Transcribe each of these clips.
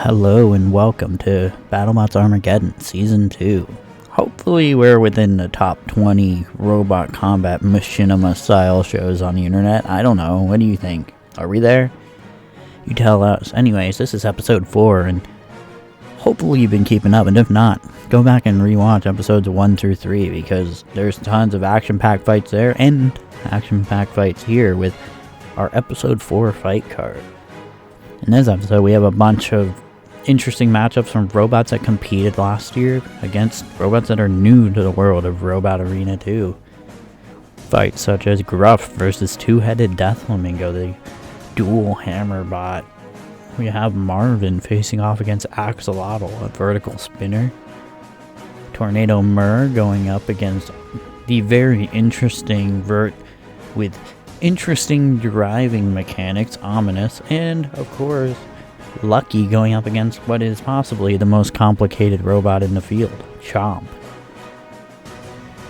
Hello and welcome to BattleBots Armageddon Season 2. Hopefully we're within the top 20 robot combat machinima style shows on the internet. I don't know, what do you think? Are we there? You tell us. Anyways, this is episode 4 and hopefully you've been keeping up, and if not, go back and rewatch episodes 1 through 3 because there's tons of action-packed fights there and action-packed fights here with our episode 4 fight card. In this episode we have a bunch of interesting matchups from robots that competed last year against robots that are new to the world of Robot Arena 2. Fights such as Gruff versus two-headed Death Flamingo, the dual hammer bot. We have Marvin facing off against Axolotl, a vertical spinner. Tornado Mur going up against the very interesting vert with interesting driving mechanics, Ominous, and of course Lucky going up against what is possibly the most complicated robot in the field, Chomp.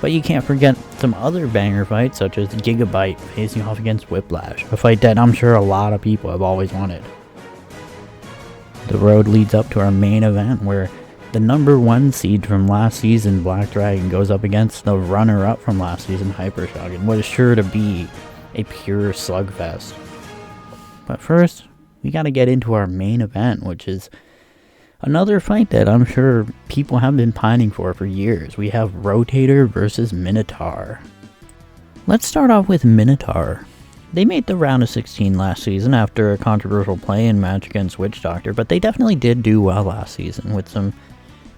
But you can't forget some other banger fights such as Gigabyte facing off against Whiplash, a fight that I'm sure a lot of people have always wanted. The road leads up to our main event where the number 1 seed from last season, Black Dragon, goes up against the runner-up from last season, Hypershock, in what is sure to be a pure slugfest. But first, we gotta get into our main event, which is another fight that I'm sure people have been pining for years. We have Rotator versus Minotaur. Let's start off with Minotaur. They made the round of 16 last season after a controversial play-in match against Witch Doctor, but they definitely did do well last season with some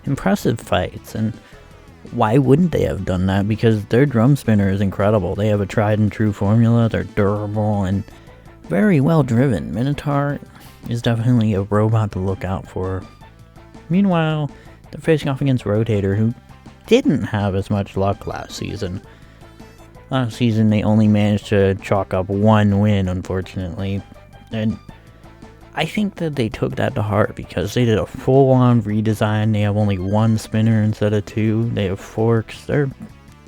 impressive fights, and why wouldn't they have done that? Because their drum spinner is incredible. They have a tried and true formula, they're durable, and very well driven. Minotaur is definitely a robot to look out for. Meanwhile, they're facing off against Rotator, who didn't have as much luck last season. Last season they only managed to chalk up 1 win, unfortunately, and I think that they took that to heart because they did a full-on redesign. They have only 1 spinner instead of 2. They have forks. They're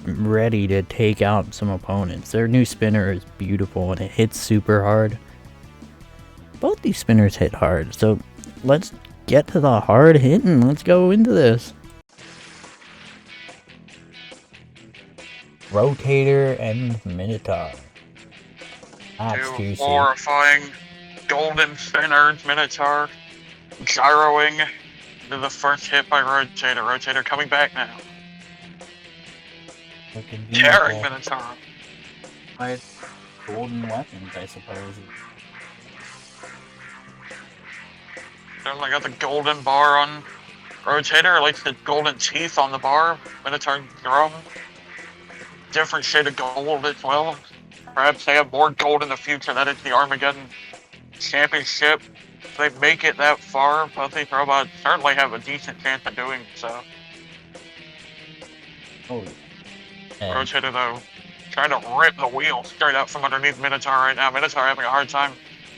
ready to take out some opponents. Their new spinner is beautiful and it hits super hard. Both these spinners hit hard, so let's get to the hard hitting. Let's go into this. Rotator and Minotaur. That's Two juicy. horrifying golden spinners, Minotaur gyroing to the first hit by Rotator. Rotator coming back now. Tearing Minotaur. Nice golden weapons, I suppose. Definitely got the golden bar on Rotator, like the golden teeth on the bar. Minotaur drum. Different shade of gold as well. Perhaps they have more gold in the future. That is the Armageddon Championship. If they make it that far, both these robots certainly have a decent chance of doing so. Oh. Rotator, though, trying to rip the wheel straight out from underneath Minotaur right now. Minotaur having a hard time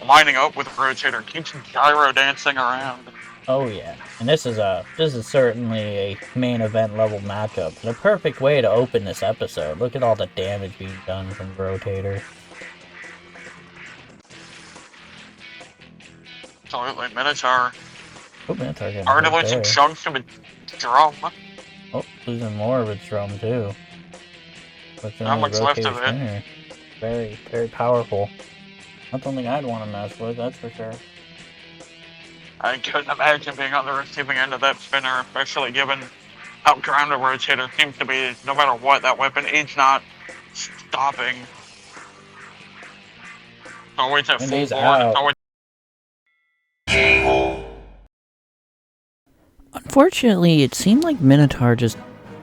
lining up with Rotator. Keeps gyro dancing around. Oh yeah, and this is certainly a main event level matchup. The perfect way to open this episode. Look at all the damage being done from Rotator. Absolutely, Minotaur. Oh, Minotaur getting Already hit losing there. chunks of a drum. Oh, losing more of its drum too. Not much left of it. Spinner. Very, very powerful. Not something I'd want to mess with, that's for sure. I couldn't imagine being on the receiving end of that spinner, especially given how grounded Rotator seems to be. No matter what, that weapon is not stopping. It's always at And full he's board. out. It's always... Unfortunately, it seemed like Minotaur just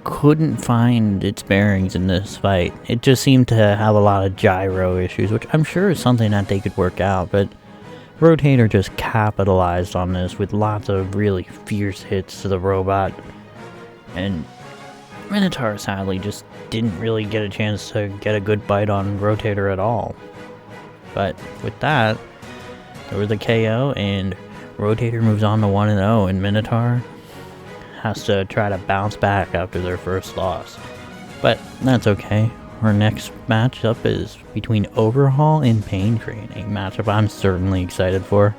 couldn't find its bearings in this fight. It just seemed to have a lot of gyro issues, which I'm sure is something that they could work out, but Rotator just capitalized on this with lots of really fierce hits to the robot, and Minotaur sadly just didn't really get a chance to get a good bite on Rotator at all. But with that, there was a KO, and Rotator moves on to 1-0, and Minotaur has to try to bounce back after their first loss. But that's okay. Our next matchup is between Overhaul and Pain Train, a matchup I'm certainly excited for.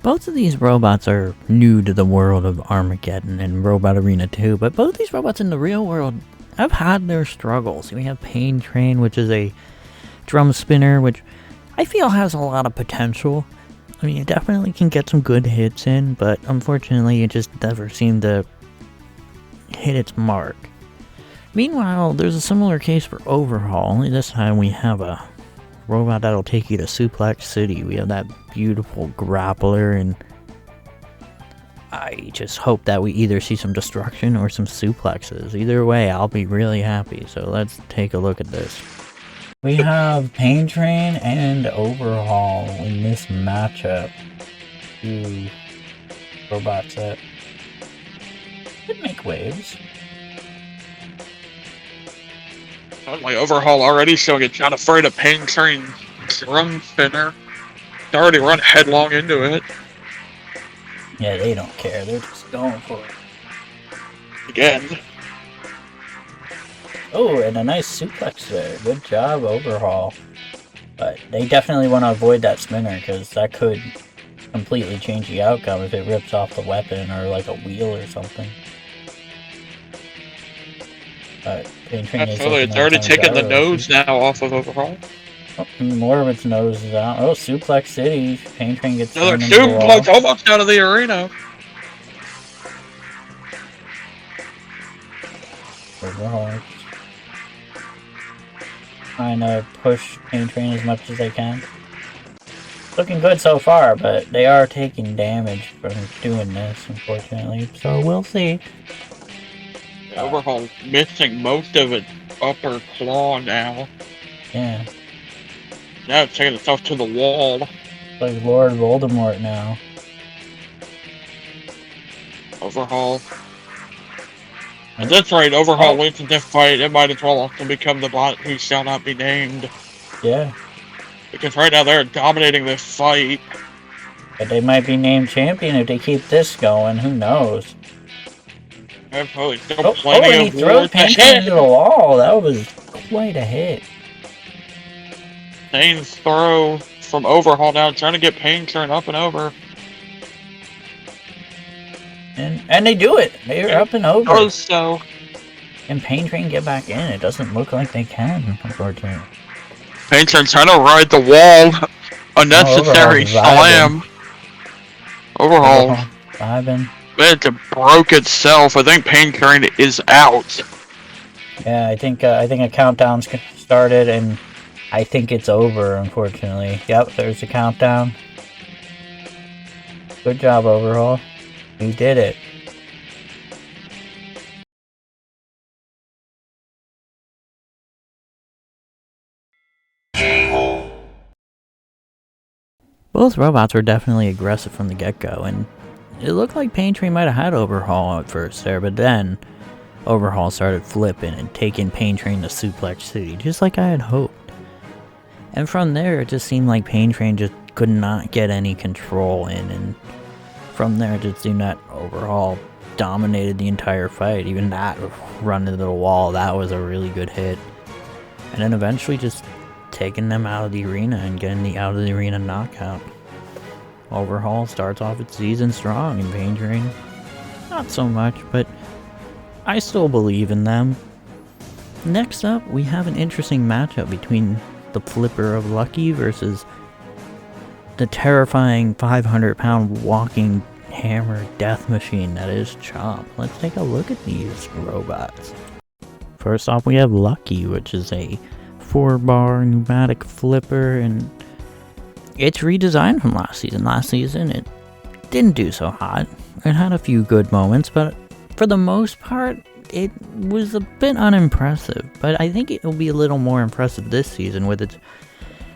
Both of these robots are new to the world of Armageddon and Robot Arena 2, but both these robots in the real world have had their struggles. We have Pain Train, which is a drum spinner, which I feel has a lot of potential. I mean, it definitely can get some good hits in, but unfortunately it just never seemed to hit its mark. Meanwhile, there's a similar case for Overhaul. Only this time we have a robot that'll take you to Suplex City. We have that beautiful grappler, and I just hope that we either see some destruction or some suplexes. Either way, I'll be really happy. So let's take a look at this. We have Pain Train and Overhaul in this matchup. Two robots that could make waves. My Overhaul already showing it's not afraid of Pain Train drum spinner. They already run headlong into it. Yeah, they don't care. They're just going for it. Again. Oh, and a nice suplex there. Good job, Overhaul. But they definitely want to avoid that spinner, because that could completely change the outcome if it rips off the weapon or like a wheel or something. But Pain Train is absolutely, it's already taken the nose now off of Overhaul. Oh, more of its nose is out. Oh, Suplex City. Pain Train gets another thrown into the wall. suplex almost out of the arena. Overhaul. Trying to push Pain Train as much as they can. Looking good so far, but they are taking damage from doing this, unfortunately. So we'll see. Overhaul missing most of its upper claw now. Yeah. Now it's taking itself to the wall. It's like Lord Voldemort now. Overhaul. At this rate, Overhaul wins in this fight. It might as well also become the bot who shall not be named. Yeah. Because right now they're dominating this fight. But they might be named champion if they keep this going. Who knows? Absolutely. Still plenty and he of throws Pain Train into the wall. That was quite a hit. Zane's throw from Overhaul now, trying to get Pain Train up and over. And they do it. They're up and over. Oh, so. And Pain Train get back in. It doesn't look like they can, unfortunately. Pain Train trying to ride the wall. Unnecessary slam. Overhaul. Vibing. It broke itself. I think Pain Train is out. Yeah, I think a countdown's started, and I think it's over, unfortunately. Yep, there's the countdown. Good job, Overhaul. You did it. Both robots were definitely aggressive from the get-go, and it looked like Pain Train might have had Overhaul at first there, but then Overhaul started flipping and taking Pain Train to Suplex City, just like I had hoped. And from there, it just seemed like Pain Train just could not get any control in, and from there, it just seemed that Overhaul dominated the entire fight. Even that run into the wall, that was a really good hit. And then eventually just taking them out of the arena and getting the out of the arena knockout. Overhaul starts off its season strong, and Pain Train, not so much, but I still believe in them. Next up, we have an interesting matchup between the flipper of Lucky versus the terrifying 500-pound walking hammer death machine that is Chomp. Let's take a look at these robots. First off, we have Lucky, which is a 4-bar pneumatic flipper, and it's redesigned from last season. Last season, it didn't do so hot. It had a few good moments, but for the most part, it was a bit unimpressive. But I think it will be a little more impressive this season with its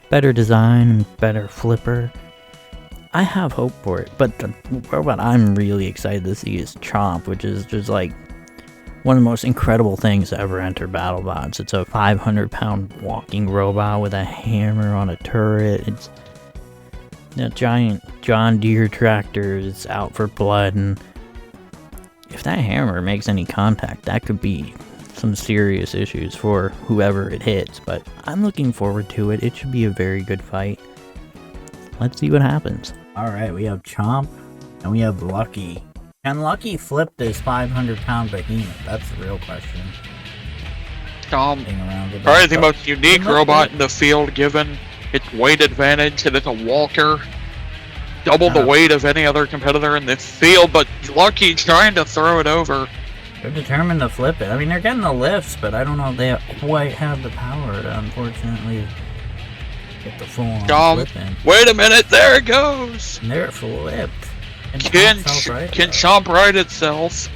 better design and better flipper. I have hope for it, but the robot I'm really excited to see is Chomp, which is just like one of the most incredible things to ever enter BattleBots. It's a 500-pound walking robot with a hammer on a turret. It's a giant John Deere tractor. It's out for blood, and if that hammer makes any contact, that could be some serious issues for whoever it hits. But I'm looking forward to it. It should be a very good fight. let's see what happens. Alright, we have Chomp, and we have Lucky. Can Lucky flip this 500-pound behemoth? That's the real question. Probably the most unique robot in the field, given its weight advantage, and it's a walker. Double the weight of any other competitor in the field, but Lucky's trying to throw it over. They're determined to flip it. I mean, they're getting the lifts, but I don't know if they quite have the power to, unfortunately, get the full-on flipping. Wait a minute, there it goes! And they're flipped. Can Chomp right itself?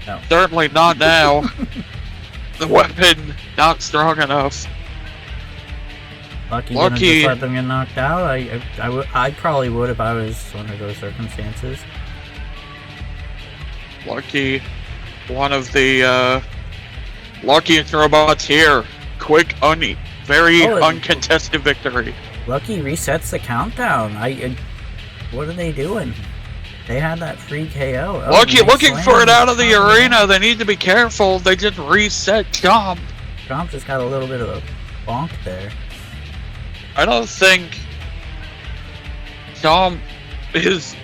No. Certainly not now. The weapon not strong enough. Lucky gonna just let them get knocked out? I probably would if I was under those circumstances. Lucky, one of the luckiest robots here. Quick, very uncontested victory. Lucky resets the countdown. What are they doing? They had that free KO. Lucky looking for it out of the arena. They need to be careful. They just reset Chomp. Chomp just got a little bit of a bonk there. I don't think Chomp is...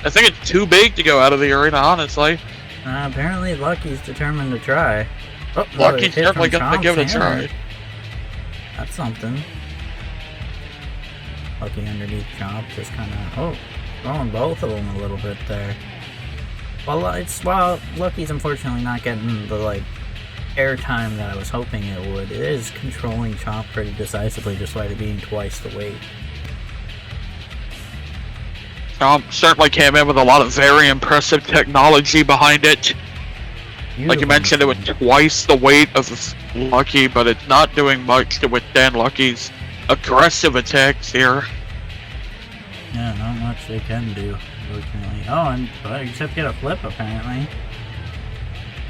I think it's too big to go out of the arena, honestly. Apparently Lucky's determined to try. Oh, Lucky's definitely going to give it a try. That's something. Lucky underneath Chomp, just kind of... throwing both of them a little bit there. While Lucky's unfortunately not getting the, airtime that I was hoping it would, it is controlling Chomp pretty decisively despite it being twice the weight. Chomp certainly came in with a lot of very impressive technology behind it. Like you mentioned, it was twice the weight of Lucky, but it's not doing much to withstand Lucky's aggressive attacks here. Yeah, not much they can do, unfortunately. Except get a flip, apparently.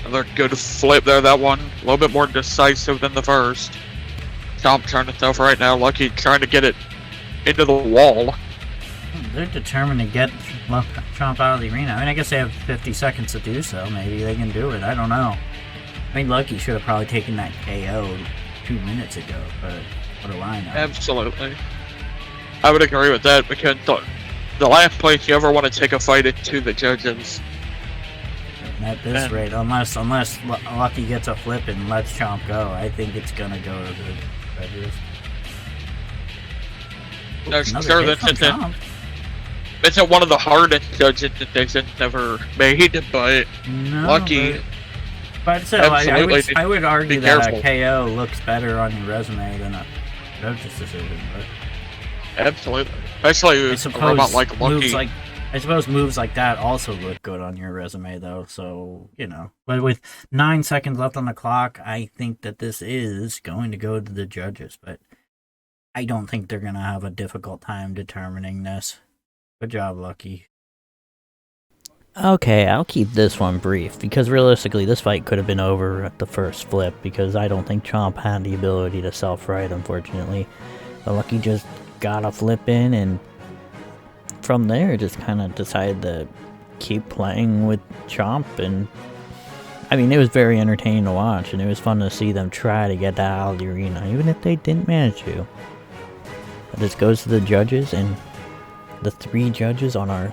Another good flip there, that one. A little bit more decisive than the first. Chomp trying to stuff right now. Lucky trying to get it into the wall. They're determined to get Chomp out of the arena. I mean, I guess they have 50 seconds to do so. Maybe they can do it. I don't know. I mean, Lucky should have probably taken that KO 2 minutes ago, but what do I know? Absolutely. I would agree with that, because the last place you ever want to take a fight is to the judges. At this rate, unless Lucky gets a flip and lets Chomp go, I think it's gonna go to the judges. Sure, it's one of the hardest judges decisions ever made, but Lucky. But still, I would argue that a KO looks better on your resume than a judge's decision. But absolutely, especially a robot like Lucky. I suppose moves like that also look good on your resume, though. So but with 9 seconds left on the clock, I think that this is going to go to the judges. But I don't think they're gonna have a difficult time determining this. Good job, Lucky. Okay, I'll keep this one brief, because realistically this fight could have been over at the first flip, because I don't think Chomp had the ability to self-right, unfortunately. But Lucky just got a flip in, and from there just kind of decided to keep playing with Chomp, and I mean, it was very entertaining to watch, and it was fun to see them try to get that out of the arena, even if they didn't manage to. But this goes to the judges, and the 3 judges on our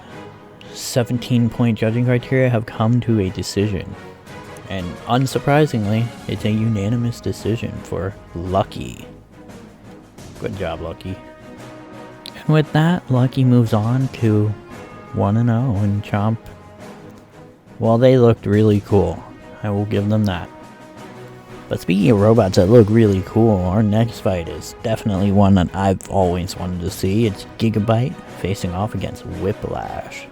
17-point judging criteria have come to a decision. And unsurprisingly, it's a unanimous decision for Lucky. Good job, Lucky. And with that, Lucky moves on to 1-0, and Chomp, well, they looked really cool. I will give them that. But speaking of robots that look really cool, our next fight is definitely one that I've always wanted to see. It's Gigabyte facing off against Whiplash.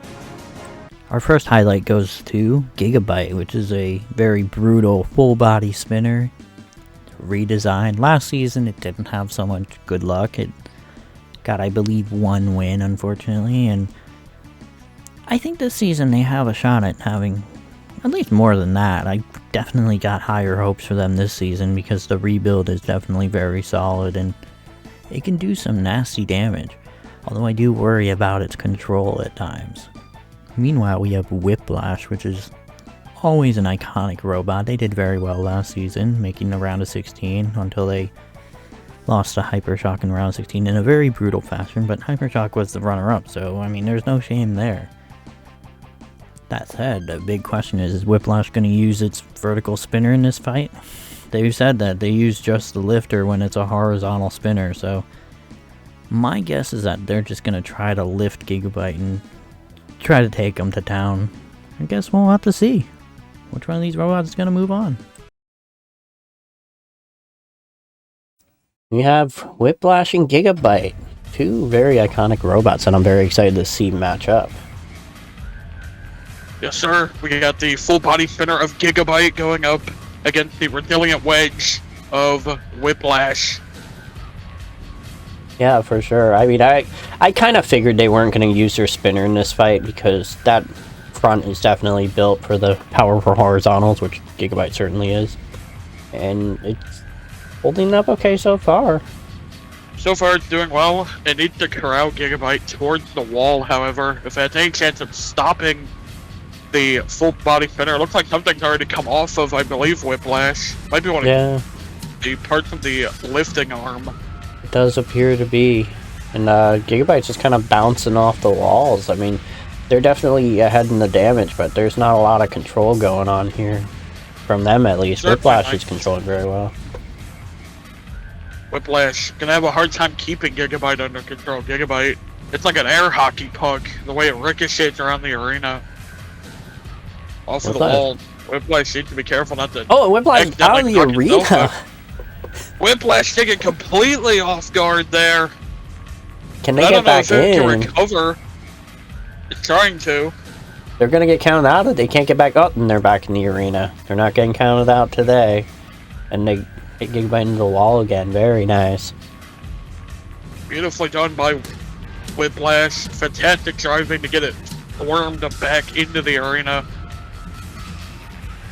Our first highlight goes to Gigabyte, which is a very brutal full-body spinner. Redesigned. Last season it didn't have so much good luck. It got, I believe, 1 win, unfortunately, and I think this season they have a shot at having at least more than that. I definitely got higher hopes for them this season because the rebuild is definitely very solid and it can do some nasty damage, although I do worry about its control at times. Meanwhile, we have Whiplash, which is always an iconic robot. They did very well last season, making the round of 16 until they lost to Hypershock in round 16 in a very brutal fashion, but Hypershock was the runner-up, so, I mean, there's no shame there. That said, the big question is Whiplash going to use its vertical spinner in this fight? They've said that they use just the lifter when it's a horizontal spinner, so my guess is that they're just going to try to lift Gigabyte and try to take him to town. I guess we'll have to see which one of these robots is going to move on. We have Whiplash and Gigabyte, two very iconic robots that I'm very excited to see match up. Yes, sir. We got the full body spinner of Gigabyte going up against the resilient wedge of Whiplash. Yeah, for sure. I mean, I kind of figured they weren't going to use their spinner in this fight because that front is definitely built for the powerful horizontals, which Gigabyte certainly is. And it's holding up okay so far. So far, it's doing well. It needs to corral Gigabyte towards the wall, however. If it has any chance of stopping the full body spinner, it looks like something's already come off of, I believe, Whiplash. Might be one of the parts of the lifting arm. It does appear to be. And Gigabyte's just kind of bouncing off the walls. I mean, they're definitely ahead in the damage, but there's not a lot of control going on here. From them, at least. Whiplash is controlling very well. Whiplash gonna have a hard time keeping Gigabyte under control. Gigabyte, it's like an air hockey puck, the way it ricochets around the arena. Off of the wall. Whiplash needs to be careful not to... Oh, Whiplash out of the arena! Whiplash taken completely off guard there. Can they get back in? Can recover. It's trying to. They're gonna get counted out if they can't get back up and they're back in the arena. They're not getting counted out today. And they hit Gigabyte into the wall again. Very nice. Beautifully done by Whiplash. Fantastic driving to get it wormed back into the arena.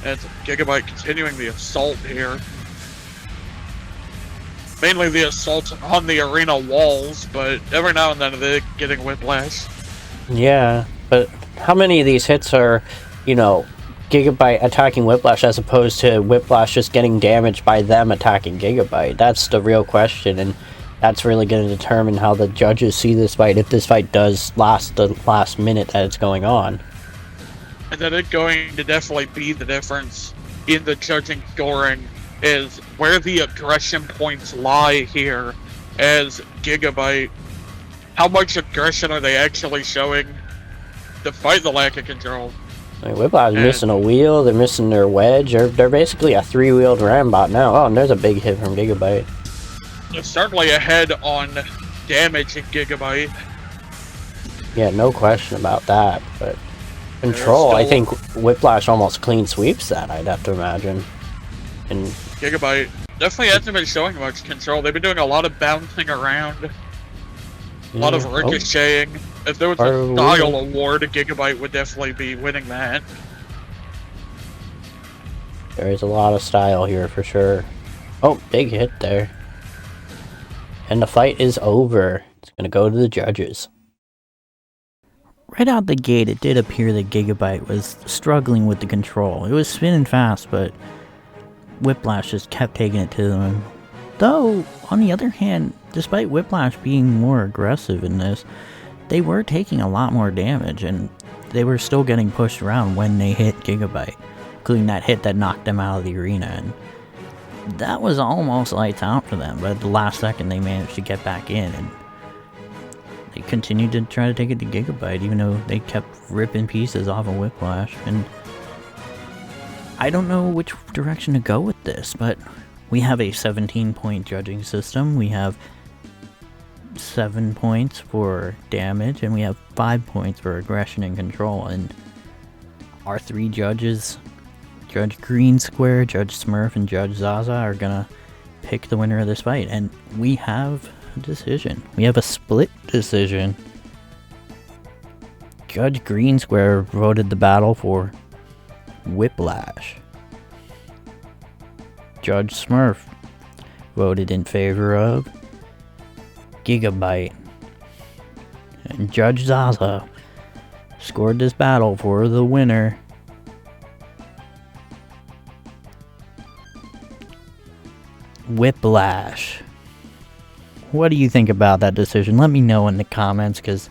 And Gigabyte continuing the assault here. Mainly the assault on the arena walls, but every now and then they're getting Whiplash. Yeah, but how many of these hits are, you know, Gigabyte attacking Whiplash as opposed to Whiplash just getting damaged by them attacking Gigabyte? That's the real question, and that's really going to determine how the judges see this fight, if this fight does last the last minute that it's going on. And that it's going to definitely be the difference in the judging scoring is where the aggression points lie here as Gigabyte. How much aggression are they actually showing despite the lack of control? I mean, Whiplash is missing a wheel, they're missing their wedge, they're basically a three-wheeled Rambot now. Oh, and there's a big hit from Gigabyte. They're certainly ahead on damage in Gigabyte. Yeah, no question about that, but control, I think Whiplash almost clean sweeps that, I'd have to imagine. And Gigabyte definitely hasn't been showing much control. They've been doing a lot of bouncing around, a lot of ricocheting. If there was a style award, Gigabyte would definitely be winning that. There is a lot of style here for sure. Oh, big hit there. And the fight is over. It's going to go to the judges. Right out the gate, it did appear that Gigabyte was struggling with the control. It was spinning fast, but Whiplash just kept taking it to them. Though, on the other hand, despite Whiplash being more aggressive in this, they were taking a lot more damage, and they were still getting pushed around when they hit Gigabyte, including that hit that knocked them out of the arena. And that was almost lights out for them, but at the last second they managed to get back in, and they continued to try to take it to Gigabyte, even though they kept ripping pieces off of Whiplash. And I don't know which direction to go with this, but we have a 17-point judging system. We have 7 points for damage, and we have 5 points for aggression and control. And our three judges, Judge Green Square, Judge Smurf, and Judge Zaza, are gonna pick the winner of this fight. And we have a decision. We have a split decision. Judge Green Square voted the battle for Whiplash. Judge Smurf voted in favor of Gigabyte. And Judge Zaza scored this battle for the winner. Whiplash. what do you think about that decision? Let me know in the comments, because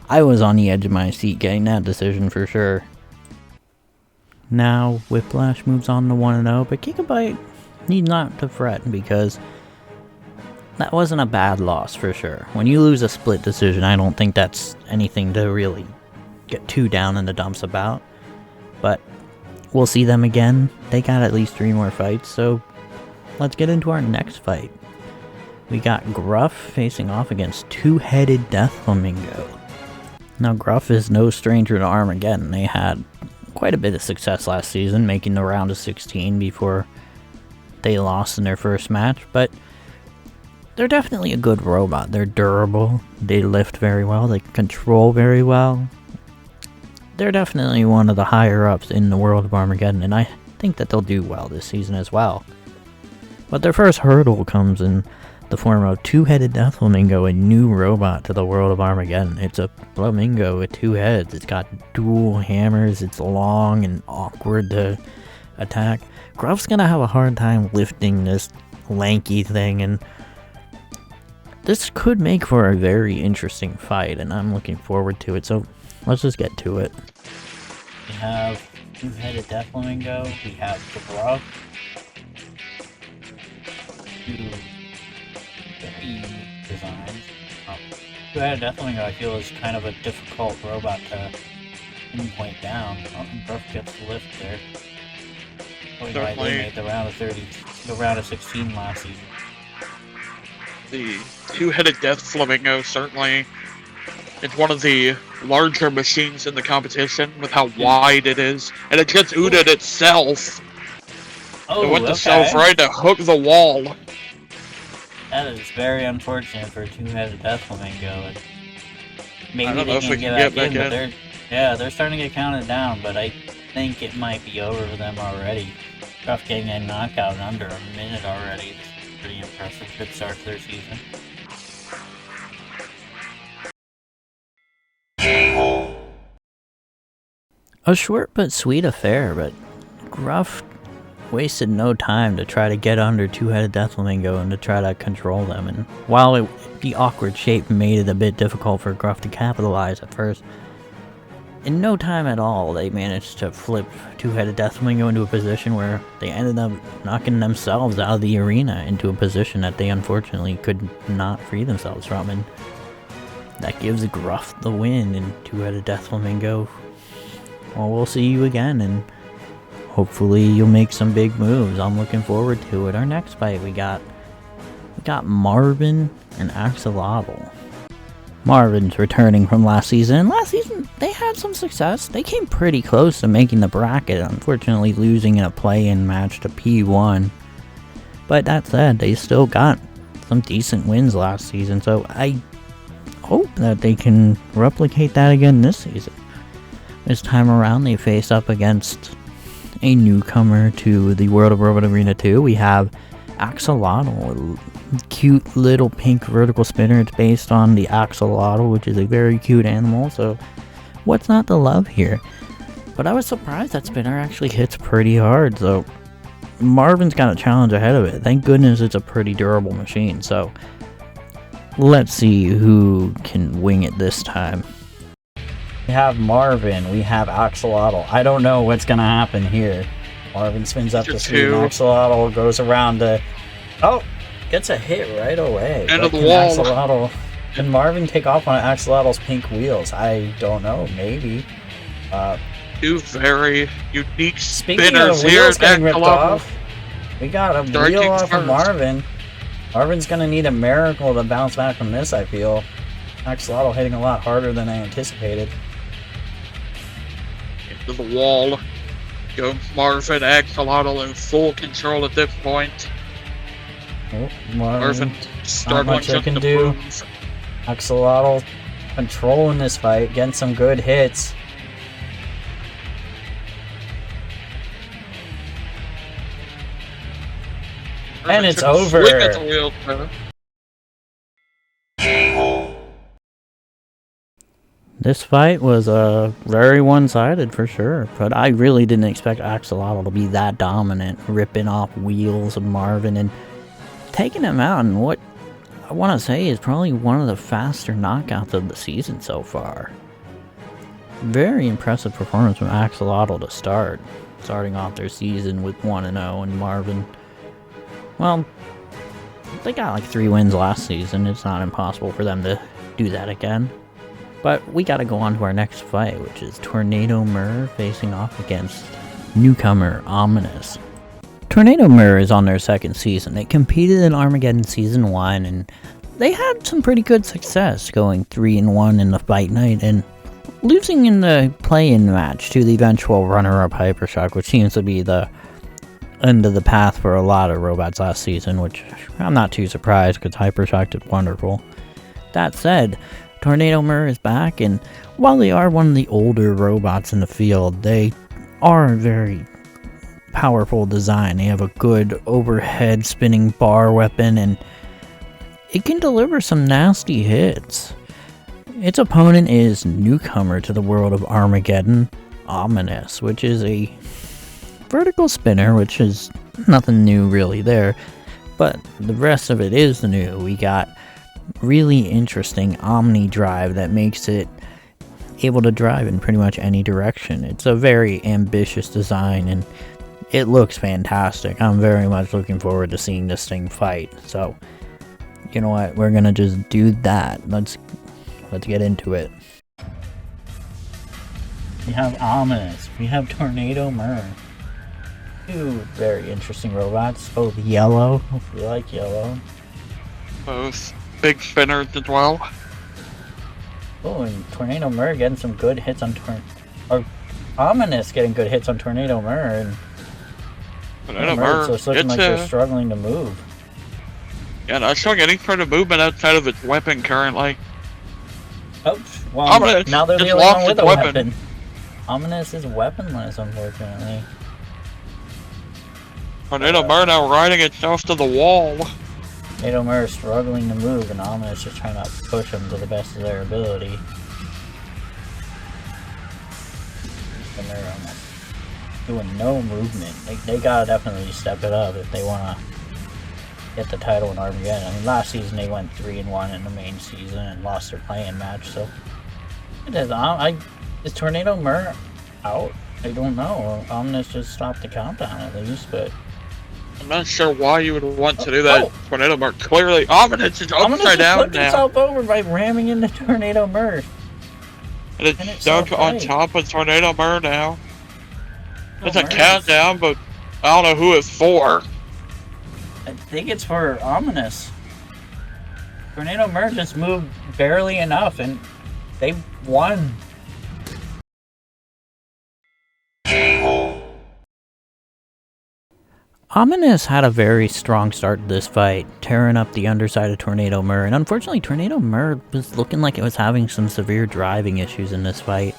I was on the edge of my seat getting that decision for sure. Now, Whiplash moves on to 1-0, but Gigabyte need not to fret, because that wasn't a bad loss for sure. When you lose a split decision, I don't think that's anything to really get too down in the dumps about. But we'll see them again. They got at least 3 more fights, so let's get into our next fight. We got Gruff facing off against two-headed Death Flamingo. Now, Gruff is no stranger to Armageddon. They had quite a bit of success last season, making the round of 16 before they lost in their first match, but they're definitely a good robot. They're durable, they lift very well, they control very well. They're definitely one of the higher ups in the world of Armageddon, and I think that they'll do well this season as well. But their first hurdle comes in the form of two-headed Death Flamingo, a new robot to the world of Armageddon. It's a flamingo with 2 heads. It's got dual hammers. It's long and awkward to attack. Gruff's gonna have a hard time lifting this lanky thing, and this could make for a very interesting fight, and I'm looking forward to it. So let's just get to it. We have two-headed Death Flamingo. We have Gruff. Very unique designs. Two-headed Death Flamingo, I feel, is kind of a difficult robot to pinpoint down. Gruff gets the lift there. They made the round of 30, the round of 16 last season. The two-headed Death Flamingo certainly is one of the larger machines in the competition with how wide it is, and it gets ooted itself. Oh, it went to self right to hook the wall. That is very unfortunate for a two-headed Death Flamingo. And maybe I don't know they if we can can get back in, but they're starting to get counted down, but I think it might be over for them already. Gruff getting a knockout in under a minute already. It's pretty impressive. Good start to their season. A short but sweet affair, but Gruff wasted no time to try to get under two-headed Death Flamingo and to try to control them. And while the awkward shape made it a bit difficult for Gruff to capitalize at first, in no time at all they managed to flip two-headed Death Flamingo into a position where they ended up knocking themselves out of the arena into a position that they unfortunately could not free themselves from. And that gives Gruff the win, and two-headed Death Flamingo, well, we'll see you again, and hopefully you'll make some big moves. I'm looking forward to it. Our next fight, we got Marvin and Axolotl. Marvin's returning from last season. Last season, they had some success. They came pretty close to making the bracket, unfortunately losing in a play-in match to P1. But that said, they still got some decent wins last season, so I hope that they can replicate that again this season. This time around, they face up against a newcomer to the World of Robot Arena 2. We have Axolotl, a cute little pink vertical spinner. It's based on the Axolotl, which is a very cute animal, so what's not to love here? But I was surprised that spinner actually hits pretty hard, so Marvin's got a challenge ahead of it. Thank goodness it's a pretty durable machine, so let's see who can wing it this time. We have Marvin, we have Axolotl. I don't know what's gonna happen here. Marvin spins up the screen, Axolotl goes around to... Oh! Gets a hit right away. End of the wall. Can Marvin take off on Axolotl's pink wheels? I don't know, maybe. Two very unique Speaking of spinners wheels here. getting ripped off, we got a Striking wheel off of first. Marvin. Marvin's gonna need a miracle to bounce back from this, I feel. Axolotl hitting a lot harder than I anticipated. Into the wall. Go Marvin, Axolotl in full control at this point. Oh, Marvin struggling much I just can to do. move. Axolotl controlling this fight, getting some good hits. And it's over. Swing at the wheel, This fight was very one-sided for sure, but I really didn't expect Axolotl to be that dominant, ripping off wheels of Marvin and taking him out in what I want to say is probably one of the faster knockouts of the season so far. Very impressive performance from Axolotl to start. Starting off their season with 1-0, and Marvin, well, they got like 3 wins last season. It's not impossible for them to do that again. But we gotta go on to our next fight, which is Tornado Mur facing off against newcomer Ominous. Tornado Mur is on their second season. They competed in Armageddon Season 1, and they had some pretty good success, going 3-1 in the fight night, and losing in the play-in match to the eventual runner-up Hypershock, which seems to be the end of the path for a lot of robots last season, which I'm not too surprised because Hypershock did wonderful. That said, Tornado Mur is back, and while they are one of the older robots in the field, they are a very powerful design. They have a good overhead spinning bar weapon, and it can deliver some nasty hits. Its opponent is newcomer to the world of Armageddon, Ominous, which is a vertical spinner, which is nothing new really there, but the rest of it is new. We got really interesting Omni drive that makes it able to drive in pretty much any direction. It's a very ambitious design, and it looks fantastic. I'm very much looking forward to seeing this thing fight. So, you know what? We're gonna just do that. Let's get into it. We have Ominous. We have Tornado Mur. 2 very interesting robots, both yellow, if you like yellow. Both big spinners as well. Oh, and Tornado Mur getting some good hits on Ominous getting good hits on Tornado Mur, and Tornado Mur, so it's looking like they're struggling to move. Yeah, not showing any sort of movement outside of its weapon currently. Oh, well, Ominous now they're the just only lost one with its a weapon. weapon. Ominous is weaponless, unfortunately. Tornado Mur now riding itself to the wall. Tornado Mur is struggling to move, and Ominous just trying to push them to the best of their ability. And they're almost doing no movement. They gotta definitely step it up if they wanna get the title in Armageddon. I mean, last season they went 3-1 in the main season and lost their play-in match, so it is. Is Tornado Mur out? I don't know. Ominous just stopped the countdown at least, but I'm not sure why you would want to do that. Tornado Mur clearly Ominous is upside down flipped now. himself over by ramming into Tornado Mur. And it's stuck on top of Tornado Mur now. It's a countdown, but I don't know who it's for. I think it's for Ominous. Tornado Mur just moved barely enough, and they won. Ominous had a very strong start to this fight, tearing up the underside of Tornado Mur, and unfortunately Tornado Mur was looking like it was having some severe driving issues in this fight.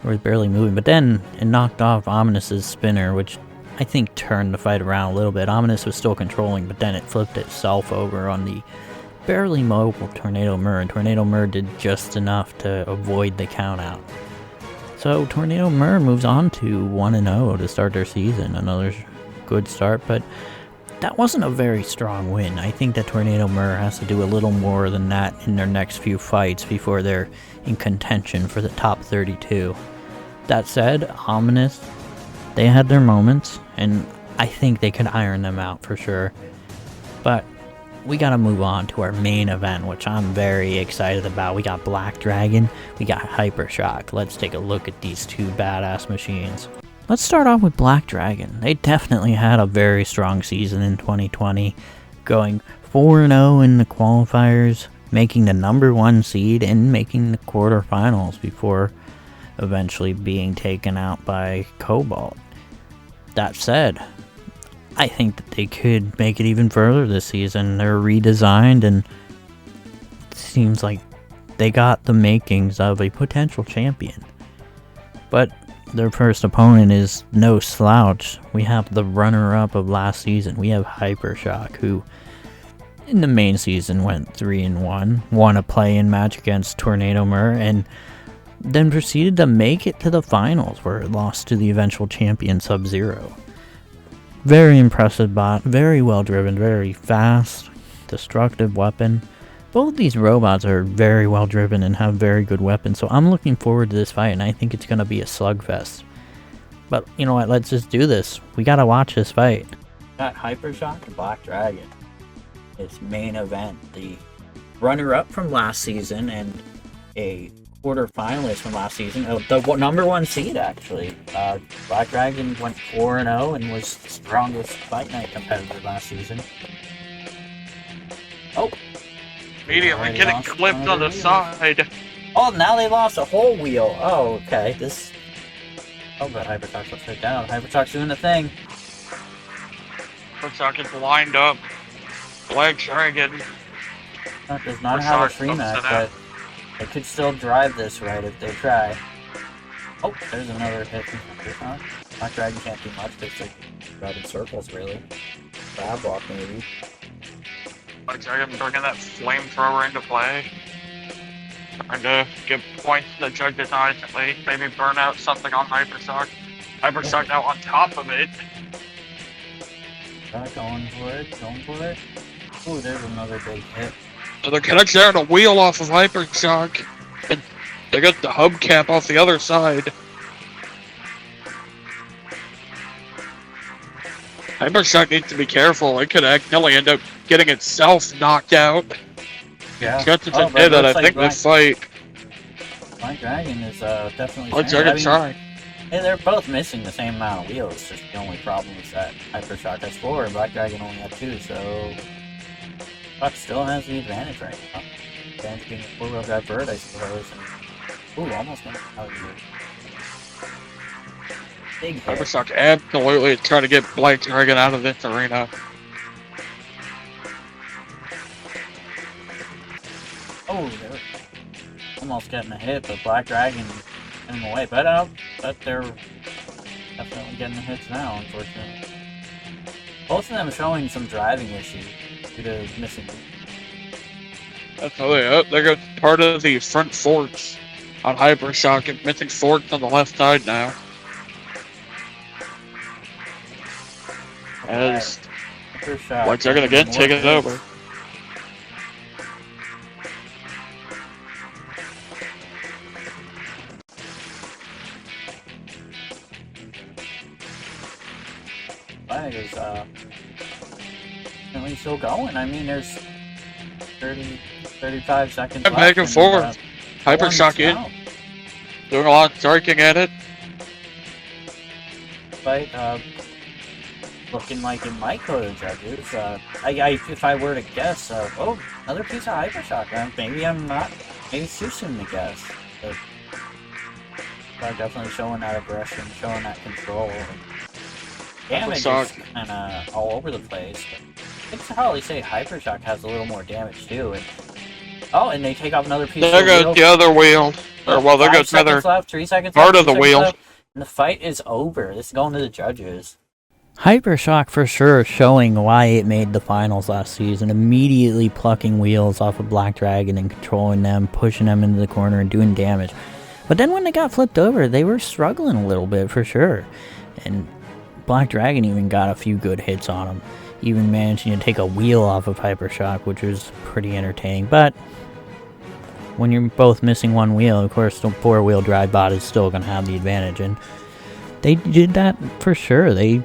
It was barely moving, but then it knocked off Ominous's spinner, which I think turned the fight around a little bit. Ominous was still controlling, but then it flipped itself over on the barely mobile Tornado Mur, and Tornado Mur did just enough to avoid the countout. So Tornado Mur moves on to 1-0 to start their season. Another good start, but that wasn't a very strong win. I think that Tornado Mur has to do a little more than that in their next few fights before they're in contention for the top 32. That said, Ominous, they had their moments, and I think they could iron them out for sure. But we gotta move on to our main event, which I'm very excited about. We got Black Dragon, we got Hypershock. Let's take a look at these 2 badass machines. Let's start off with Black Dragon. They definitely had a very strong season in 2020, going 4-0 in the qualifiers, making the #1 seed, and making the quarterfinals before eventually being taken out by Cobalt. That said, I think that they could make it even further this season. They're redesigned, and it seems like they got the makings of a potential champion. But their first opponent is no slouch. We have the runner-up of last season. We have Hypershock, who in the main season went 3-1, won a play-in match against Tornado Mur, and then proceeded to make it to the finals, where it lost to the eventual champion Sub-Zero. Very impressive bot, very well driven, very fast, destructive weapon. Both these robots are very well driven and have very good weapons, so I'm looking forward to this fight, and I think it's going to be a slugfest. But you know what, let's just do this. We gotta watch this fight. Got Hypershock and Black Dragon. Its main event, the runner-up from last season and a quarter-finalist from last season. The number 1 seed, actually. Black Dragon went 4-0 and was the strongest Fight Night competitor last season. Oh! Immediately getting clipped on the side. Oh, now they lost a whole wheel. Oh, okay. Oh, but Hypershock's upside down. Hypershock's doing the thing. Hypershock is lined up. Black Dragon. That does not have a free match, but they could still drive this right if they try. Oh, there's another hit from Hypershock. Black Dragon can't do much because they're driving circles, really. Grab walk, maybe. Black Dragon bringing that flamethrower into play. Trying to give points to the judges honestly. Maybe burn out something on Hypershock. Hypershock now on top of it. Going for it. Ooh, there's another big hit. So they're connecting out a wheel off of Hypershock. And they got the hubcap off the other side. Hypershock needs to be careful. It could accidentally end up getting itself knocked out. Yeah. Chances are dead that I think this fight. Black Dragon is definitely. Black Dragon trying. Hey, they're both missing the same amount of wheels. Just the only problem is that Hypershock has 4 and Black Dragon only had 2, so Buck still has the advantage right now. Advantage being a 4-wheel drive bird, I suppose. And, ooh, almost went out here. Big hit. Hypershock absolutely is trying to get Black Dragon out of this arena. Oh, they're almost getting a hit, but Black Dragon getting away. But they're definitely getting the hits now, unfortunately. Both of them showing some driving issues due to missing. That's how they got part of the front forks on Hypershock and missing forks on the left side now. As Black Dragon again taking it over. Flag is definitely still going. I mean, there's 35 seconds left. Back and forth. Hypershock in. Doing a lot of striking at it. Fight looking like it might go to judges. If I were to guess, oh, another piece of Hypershock. Maybe I'm not. Maybe it's too soon to guess. But definitely showing that aggression, showing that control. Damage is kind of all over the place. But I could probably say Hypershock has a little more damage too. And they take off another piece of the wheel. There goes the other wheel. Or, well, there goes another 3 seconds part left, of the wheel. Left, and the fight is over. This is going to the judges. Hypershock for sure showing why it made the finals last season. Immediately plucking wheels off of Black Dragon and controlling them, pushing them into the corner and doing damage. But then when they got flipped over, they were struggling a little bit for sure. And Black Dragon even got a few good hits on him. Even managing to take a wheel off of Hypershock, which was pretty entertaining. But when you're both missing one wheel, of course the 4-wheel drive bot is still going to have the advantage. And they did that for sure. They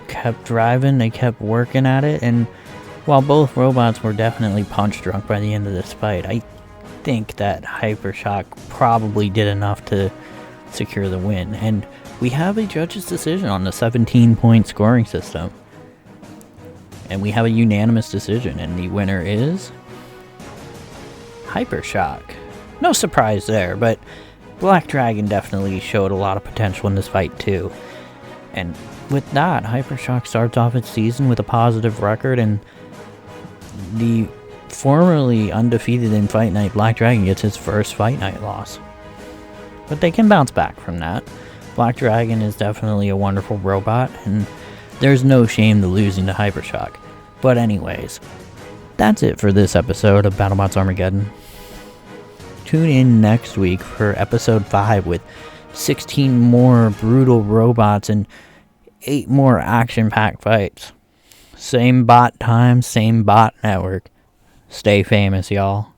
kept driving, they kept working at it. And while both robots were definitely punch drunk by the end of this fight, I think that Hypershock probably did enough to secure the win. And we have a judge's decision on the 17-point scoring system. And we have a unanimous decision, and the winner is Hypershock. No surprise there, but Black Dragon definitely showed a lot of potential in this fight too. And with that, Hypershock starts off its season with a positive record, and the formerly undefeated in Fight Night Black Dragon gets his first Fight Night loss. But they can bounce back from that. Black Dragon is definitely a wonderful robot, and there's no shame to losing to Hypershock. But anyways, that's it for this episode of BattleBots Armageddon. Tune in next week for episode 5 with 16 more brutal robots and 8 more action-packed fights. Same bot time, same bot network. Stay famous, y'all.